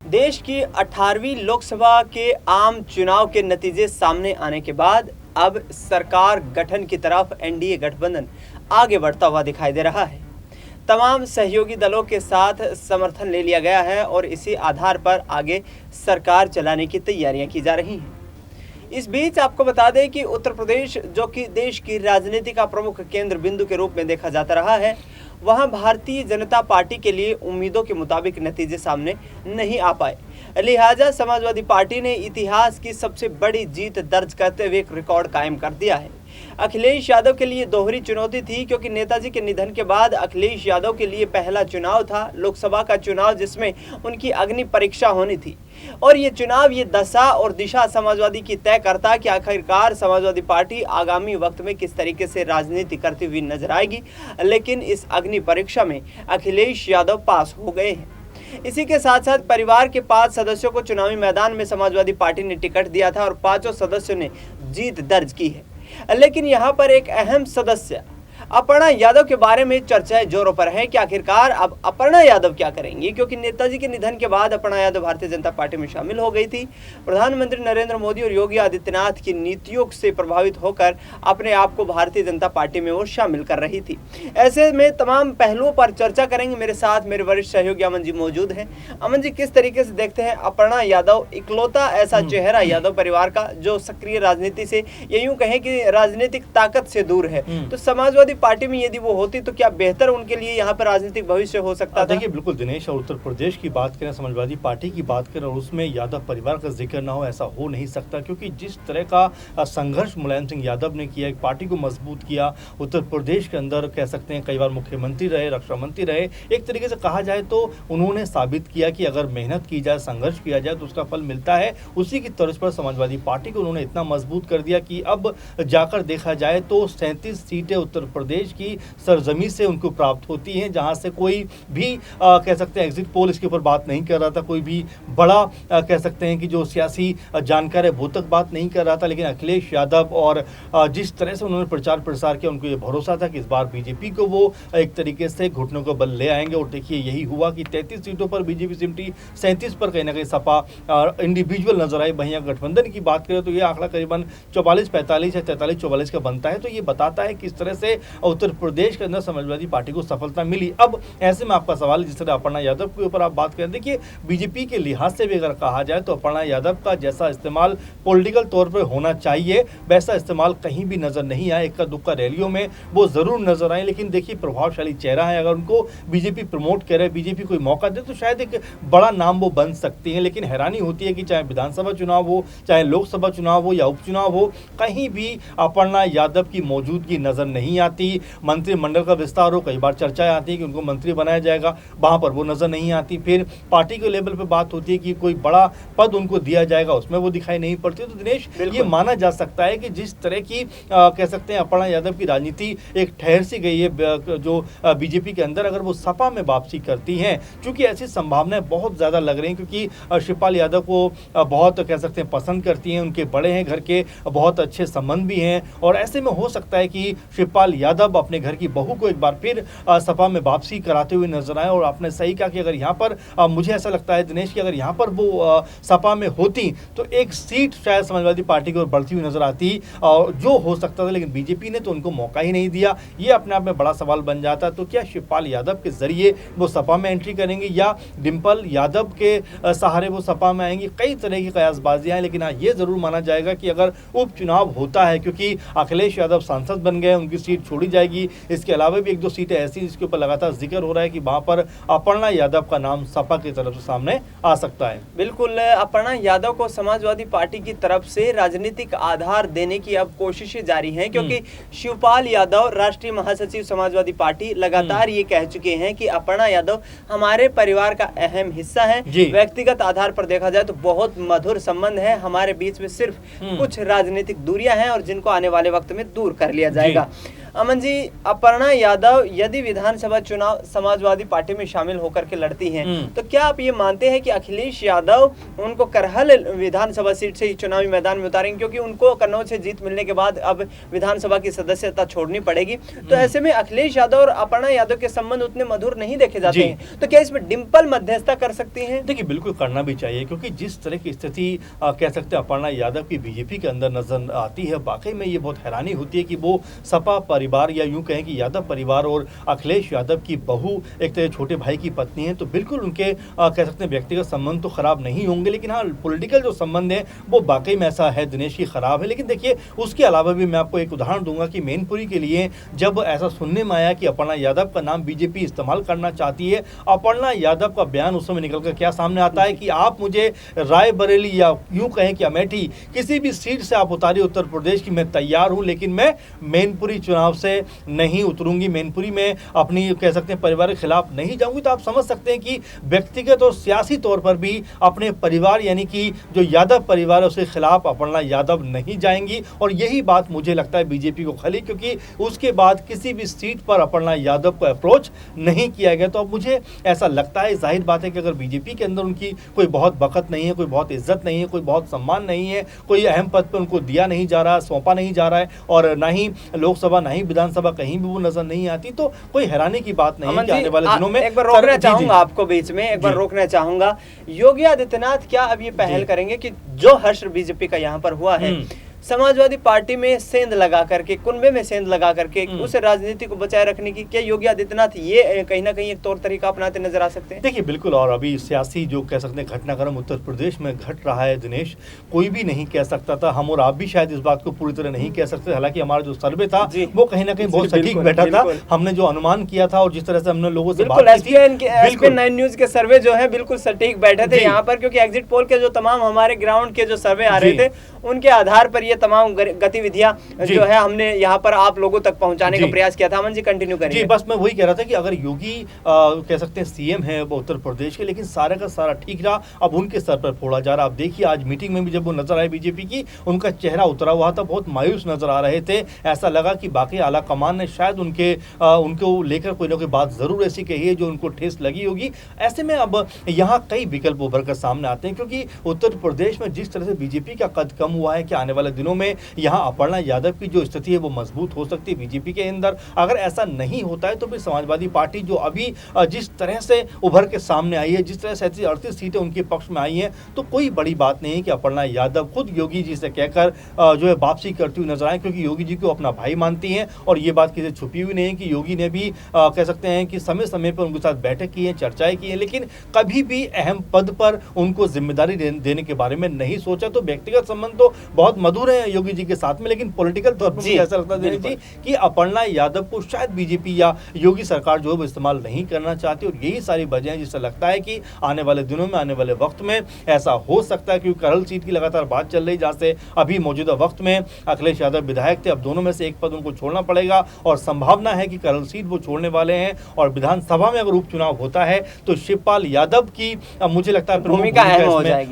देश की 18वीं लोकसभा के आम चुनाव के नतीजे सामने आने के बाद अब सरकार गठन की तरफ एनडीए गठबंधन आगे बढ़ता हुआ दिखाई दे रहा है। तमाम सहयोगी दलों के साथ समर्थन ले लिया गया है और इसी आधार पर आगे सरकार चलाने की तैयारियां की जा रही हैं। इस बीच आपको बता दें कि उत्तर प्रदेश, जो कि देश की राजनीति का प्रमुख केंद्र बिंदु के रूप में देखा जाता रहा है, वहां भारतीय जनता पार्टी के लिए उम्मीदों के मुताबिक नतीजे सामने नहीं आ पाए। लिहाजा समाजवादी पार्टी ने इतिहास की सबसे बड़ी जीत दर्ज करते हुए एक रिकॉर्ड कायम कर दिया है। अखिलेश यादव के लिए दोहरी चुनौती थी, क्योंकि नेताजी के निधन के बाद अखिलेश यादव के लिए पहला चुनाव था लोकसभा का चुनाव, जिसमें उनकी अग्नि परीक्षा होनी थी। और ये चुनाव, ये दशा और दिशा समाजवादी की तय करता कि आखिरकार समाजवादी पार्टी आगामी वक्त में किस तरीके से राजनीति करती हुई नजर आएगी। लेकिन इस अग्नि परीक्षा में अखिलेश यादव पास हो गए हैं। इसी के साथ साथ परिवार के 5 सदस्यों को चुनावी मैदान में समाजवादी पार्टी ने टिकट दिया था और 5 सदस्यों ने जीत दर्ज की है। लेकिन यहाँ पर एक अहम सदस्य अपर्णा यादव के बारे में चर्चाएं जोरों पर है कि आखिरकार अब अपर्णा यादव क्या करेंगी, क्योंकि नेताजी के निधन के बाद अपर्णा यादव भारतीय जनता पार्टी में शामिल हो गई थी। प्रधानमंत्री नरेंद्र मोदी और योगी आदित्यनाथ की नीतियों से प्रभावित होकर अपने आप को भारतीय जनता पार्टी में वो शामिल कर रही थी। ऐसे में तमाम पहलुओं पर चर्चा करेंगे। मेरे साथ मेरे वरिष्ठ सहयोगी अमन जी मौजूद हैं। अमन जी, किस तरीके से देखते हैं अपर्णा यादव, इकलौता ऐसा चेहरा यादव परिवार का जो सक्रिय राजनीति से, ये यूं कहें कि राजनीतिक ताकत से दूर है, तो समाजवादी पार्टी में यदि वो होती तो क्या बेहतर उनके लिए यहाँ पर राजनीतिक भविष्य हो सकता था? देखिए, बिल्कुल दिनेश, और उत्तर प्रदेश की बात करें, समाजवादी पार्टी की बात करें और उसमें यादव परिवार का जिक्र ना हो, ऐसा हो नहीं सकता। क्योंकि जिस तरह का संघर्ष मुलायम सिंह यादव ने किया, एक पार्टी को मजबूत किया, उत्तर प्रदेश के अंदर कह सकते हैं कई बार मुख्यमंत्री रहे, रक्षा मंत्री रहे, एक तरीके से कहा जाए तो उन्होंने साबित किया कि अगर मेहनत की जाए, संघर्ष किया जाए तो उसका फल मिलता है। उसी की तर्ज पर समाजवादी पार्टी को उन्होंने इतना मजबूत कर दिया कि अब जाकर देखा जाए तो 37 सीटें उत्तर प्रदेश की सरजमी से उनको प्राप्त होती हैं, जहां से कोई भी कह सकते हैं एग्जिट पोल इसके ऊपर बात नहीं कर रहा था, कोई भी बड़ा कह सकते हैं कि जो सियासी जानकार है वो तक बात नहीं कर रहा था। लेकिन अखिलेश यादव और जिस तरह से उन्होंने प्रचार प्रसार किया, उनको ये भरोसा था कि इस बार बीजेपी को वो एक तरीके से घुटनों को बल ले आएंगे। और देखिए, यही हुआ कि 33 सीटों पर बीजेपी सिमटी, 37 पर कहीं ना कहीं सपा इंडिविजुअल नजर आई। वहीं गठबंधन की बात करें तो ये आंकड़ा करीबन 44-45 या 43-44 का बनता है। तो ये बताता है किस तरह से उत्तर प्रदेश के अंदर समाजवादी पार्टी को सफलता मिली। अब ऐसे में आपका सवाल, जिस तरह अपर्णा यादव के ऊपर आप बात करें, देखिए बीजेपी के लिहाज से भी अगर कहा जाए तो अपर्णा यादव का जैसा इस्तेमाल पॉलिटिकल तौर पर होना चाहिए, वैसा इस्तेमाल कहीं भी नजर नहीं आया। इक्का दुक्का रैलियों में वो जरूर नजर आए, लेकिन देखिए प्रभावशाली चेहरा है, अगर उनको बीजेपी प्रमोट करे, बीजेपी कोई मौका दे तो शायद एक बड़ा नाम वो बन सकती है। लेकिन हैरानी होती है कि चाहे विधानसभा चुनाव हो, चाहे लोकसभा चुनाव हो या उपचुनाव हो, कहीं भी अपर्णा यादव की मौजूदगी नजर नहीं आती। मंत्रिमंडल का विस्तार हो, कई बार चर्चाएं आती है कि उनको मंत्री बनाया जाएगा, वहां पर वो नजर नहीं आती। फिर पार्टी के लेवल पे बात होती है कि कोई बड़ा पद उनको दिया जाएगा, उसमें वो दिखाई नहीं पड़ती। तो दिनेश, ये माना जा सकता है कि जिस तरह की कह सकते हैं अपर्णा यादव की राजनीति एक ठहर सी गई है जो बीजेपी के अंदर, अगर वो सपा में वापसी करती हैं, क्योंकि ऐसी संभावनाएं बहुत ज्यादा लग रही हैं, क्योंकि शिवपाल यादव को बहुत कह सकते हैं पसंद करती हैं, उनके बड़े हैं, घर के बहुत अच्छे संबंध भी हैं। और ऐसे में हो सकता है कि शिवपाल यादव अपने घर की बहू को एक बार फिर सपा में वापसी कराते हुए नजर आए। और आपने सही कहा कि अगर यहाँ पर मुझे ऐसा लगता है दिनेश कि अगर यहाँ पर वो सपा में होती तो एक सीट शायद समाजवादी पार्टी की ओर बढ़ती हुई नजर आती, जो हो सकता था। लेकिन बीजेपी ने तो उनको मौका ही नहीं दिया। ये अपने आप में बड़ा सवाल बन जाता। तो क्या शिवपाल यादव के जरिए वो सपा में एंट्री करेंगे या डिंपल यादव के सहारे वो सपा में आएंगी? कई तरह की कयासबाजियां हैं, लेकिन हाँ, ये जरूर माना जाएगा कि अगर उपचुनाव होता है, क्योंकि अखिलेश यादव सांसद बन गए, उनकी सीट छोड़ी जाएगी। इसके अलावा भी 1-2 सीटें ऐसी जिसके ऊपर लगातार जिक्र हो रहा है कि वहां पर अपर्णा यादव का नाम सपा की तरफ से सामने आ सकता है। बिल्कुल, अपर्णा यादव को समाजवादी पार्टी की तरफ से राजनीतिक आधार देने की अब कोशिशें जारी हैं, क्योंकि शिवपाल यादव, राष्ट्रीय महासचिव समाजवादी पार्टी, लगातार ये कह चुके हैं कि अपर्णा यादव हमारे परिवार का अहम हिस्सा है। व्यक्तिगत आधार पर देखा जाए तो बहुत मधुर संबंध है हमारे बीच में, सिर्फ कुछ राजनीतिक दूरियां हैं और जिनको आने वाले वक्त में दूर कर लिया जाएगा। अमन जी, अपर्णा यादव यदि विधानसभा चुनाव समाजवादी पार्टी में शामिल होकर के लड़ती हैं, तो क्या आप ये मानते हैं कि अखिलेश यादव उनको करहल विधानसभा सीट से ही चुनावी मैदान में उतारेंगे, क्योंकि उनको कन्नौज से जीत मिलने के बाद अब विधानसभा की सदस्यता छोड़नी पड़ेगी, तो ऐसे में अखिलेश यादव और अपर्णा यादव के संबंध उतने मधुर नहीं देखे जाते हैं, तो क्या इसमें डिम्पल मध्यस्थता कर सकती हैं? देखिए, बिल्कुल करना भी चाहिए, क्योंकि जिस तरह की स्थिति कह सकते हैं अपर्णा यादव की बीजेपी के अंदर नजर आती है, वाकई में ये बहुत हैरानी होती है कि वो सपा परिवार या यूं कहें कि यादव परिवार और अखिलेश यादव की बहू एक तरह छोटे भाई की पत्नी है, तो बिल्कुल उनके कह सकते हैं व्यक्तिगत संबंध तो खराब नहीं होंगे, लेकिन हाँ, पॉलिटिकल जो संबंध है वो वाकई में ऐसा है दिनेश की खराब है। लेकिन देखिए, उसके अलावा भी मैं आपको एक उदाहरण दूंगा कि मैनपुरी के लिए जब ऐसा सुनने में आया कि अपर्णा यादव का नाम बीजेपी इस्तेमाल करना चाहती है, अपर्णा यादव का बयान उस समय निकलकर क्या सामने आता है कि आप मुझे रायबरेली या यूं कहें कि अमेठी किसी भी सीट से आप उतारिए उत्तर प्रदेश की, मैं तैयार हूं, लेकिन मैं मैनपुरी चुनाव से नहीं उतरूंगी, मैनपुरी में अपनी कह सकते हैं परिवार के खिलाफ नहीं जाऊंगी। तो आप समझ सकते हैं कि व्यक्तिगत और सियासी तौर पर भी अपने परिवार यानी कि जो यादव परिवार है उसके खिलाफ अपर्णा यादव नहीं जाएंगी, और यही बात मुझे लगता है बीजेपी को खली, क्योंकि उसके बाद किसी भी सीट पर अपर्णा यादव को अप्रोच नहीं किया गया। तो अब मुझे ऐसा लगता है, जाहिर बात है कि अगर बीजेपी के अंदर उनकी कोई बहुत बकत नहीं है, कोई बहुत इज्जत नहीं है, कोई बहुत सम्मान नहीं है, कोई अहम पद पर उनको दिया नहीं जा रहा, सौंपा नहीं जा रहा है, और ना ही लोकसभा ना ही विधानसभा कहीं भी वो नजर नहीं आती, तो कोई हैरानी की बात नहीं है कि आने वाले दिनों में एक बार रोकना चाहूंगा आपको बीच में, एक बार रोकना चाहूंगा। योगी आदित्यनाथ क्या अब ये पहल करेंगे कि जो हर्ष बीजेपी का यहाँ पर हुआ है, समाजवादी पार्टी में सेंध लगा करके, कुनबे में सेंध लगा करके उस राजनीति को बचाए रखने की, क्या योगी आदित्यनाथ ये कहीं ना कहीं एक तौर तरीका अपनाते नजर आ सकते हैं? देखिए, बिल्कुल, और अभी सियासी जो कह सकते हैं घटनाक्रम उत्तर प्रदेश में घट रहा है दिनेश, कोई भी नहीं कह सकता था, हम और आप भी शायद इस बात को पूरी तरह नहीं कह सकते, हालांकि हमारा जो सर्वे था वो कहीं ना कहीं बहुत सटीक बैठा था, हमने जो अनुमान किया था और जिस तरह से हमने लोगों से बात की थी, SPN 9 न्यूज के सर्वे जो है बिल्कुल सटीक बैठे थे यहाँ पर, क्योंकि एग्जिट पोल के जो तमाम हमारे ग्राउंड के जो सर्वे आ रहे थे उनके आधार पर ये तमाम गतिविधियां जो है हमने यहाँ पर आप लोगों तक पहुंचाने का प्रयास किया था। अमन जी, कंटिन्यू करिए। जी, बस मैं वही कह रहा था कि अगर योगी कह सकते हैं सीएम है वो उत्तर प्रदेश के, लेकिन सारा का सारा ठीक रहा, अब उनके सर पर फोड़ा जा रहा। आप देखिए, आज मीटिंग में भी जब वो नजर आए बीजेपी की, उनका चेहरा उतरा हुआ था, बहुत मायूस नजर आ रहे थे, ऐसा लगा कि बाकी आला कमान ने शायद उनको लेकर कोई ना कोई बात जरूर ऐसी कही है जो उनको ठेस लगी होगी। ऐसे में अब यहाँ कई विकल्प उभर कर सामने आते हैं, क्योंकि उत्तर प्रदेश में जिस तरह से बीजेपी का कद कम हुआ है कि आने वाले दिनों में यहाँ अपर्णा यादव की जो स्थिति है वो मजबूत हो सकती है बीजेपी के अंदर। अगर ऐसा नहीं होता है तो फिर समाजवादी पार्टी जो अभी जिस तरह से उभर के सामने आई है, जिस तरह से 38 सीटें उनके पक्ष में आई हैं, तो कोई बड़ी बात नहीं है कि अपर्णा यादव खुद योगी जी से कहकर जो है वापसी करती हुई नजर आए, क्योंकि योगी जी को अपना भाई मानती हैं, और ये बात किसी छुपी हुई नहीं है कि योगी ने भी कह सकते हैं कि समय समय पर उनके साथ बैठक की है, चर्चाएं की हैं, लेकिन कभी भी अहम पद पर उनको जिम्मेदारी देने के बारे में नहीं सोचा। तो व्यक्तिगत संबंध तो बहुत मधुर है योगी जी के साथ में, लेकिन पॉलिटिकल तौर पर ऐसा लगता है जी कि अपर्णा यादव को शायद बीजेपी या योगी सरकार जो है वो इस्तेमाल नहीं करना चाहती, और यही सारी वजह है जिससे लगता है कि आने वाले दिनों में, आने वाले वक्त में ऐसा हो सकता है, क्योंकि करल सीट की लगातार बात चल रही, जहां से अभी मौजूदा वक्त में अखिलेश यादव विधायक थे, अब दोनों में से एक पद उनको छोड़ना पड़ेगा, और संभावना है कि करल सीट वो छोड़ने वाले हैं, और विधानसभा में अगर उपचुनाव होता है तो शिवपाल यादव की मुझे लगता है भूमिका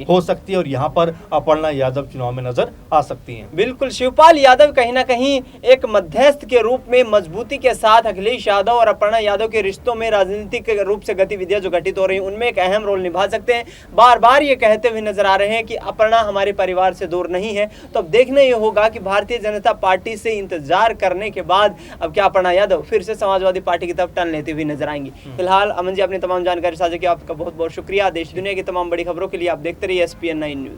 हो सकती है, और यहाँ पर अपर्णा यादव चुनाव में नजर आ सकती हैं। बिल्कुल, शिवपाल यादव कहीं ना कहीं एक मध्यस्थ के रूप में मजबूती के साथ अखिलेश यादव और अपर्णा यादव के रिश्तों में राजनीतिक रूप से गतिविधियां जो घटित हो रही हैं उनमें एक अहम रोल निभा सकते हैं। बार बार ये कहते हुए नजर आ रहे हैं कि अपर्णा हमारे परिवार से दूर नहीं है, तो अब देखना ये होगा कि भारतीय जनता पार्टी से इंतजार करने के बाद अब क्या अपर्णा यादव फिर से समाजवादी पार्टी की तरफ टर्न लेते हुए नजर आएंगी। फिलहाल अमन जी, अपनी तमाम जानकारी साझा की आपका बहुत बहुत शुक्रिया। देश दुनिया की तमाम बड़ी खबरों के लिए आप देखते रहिए SPN 9 न्यूज।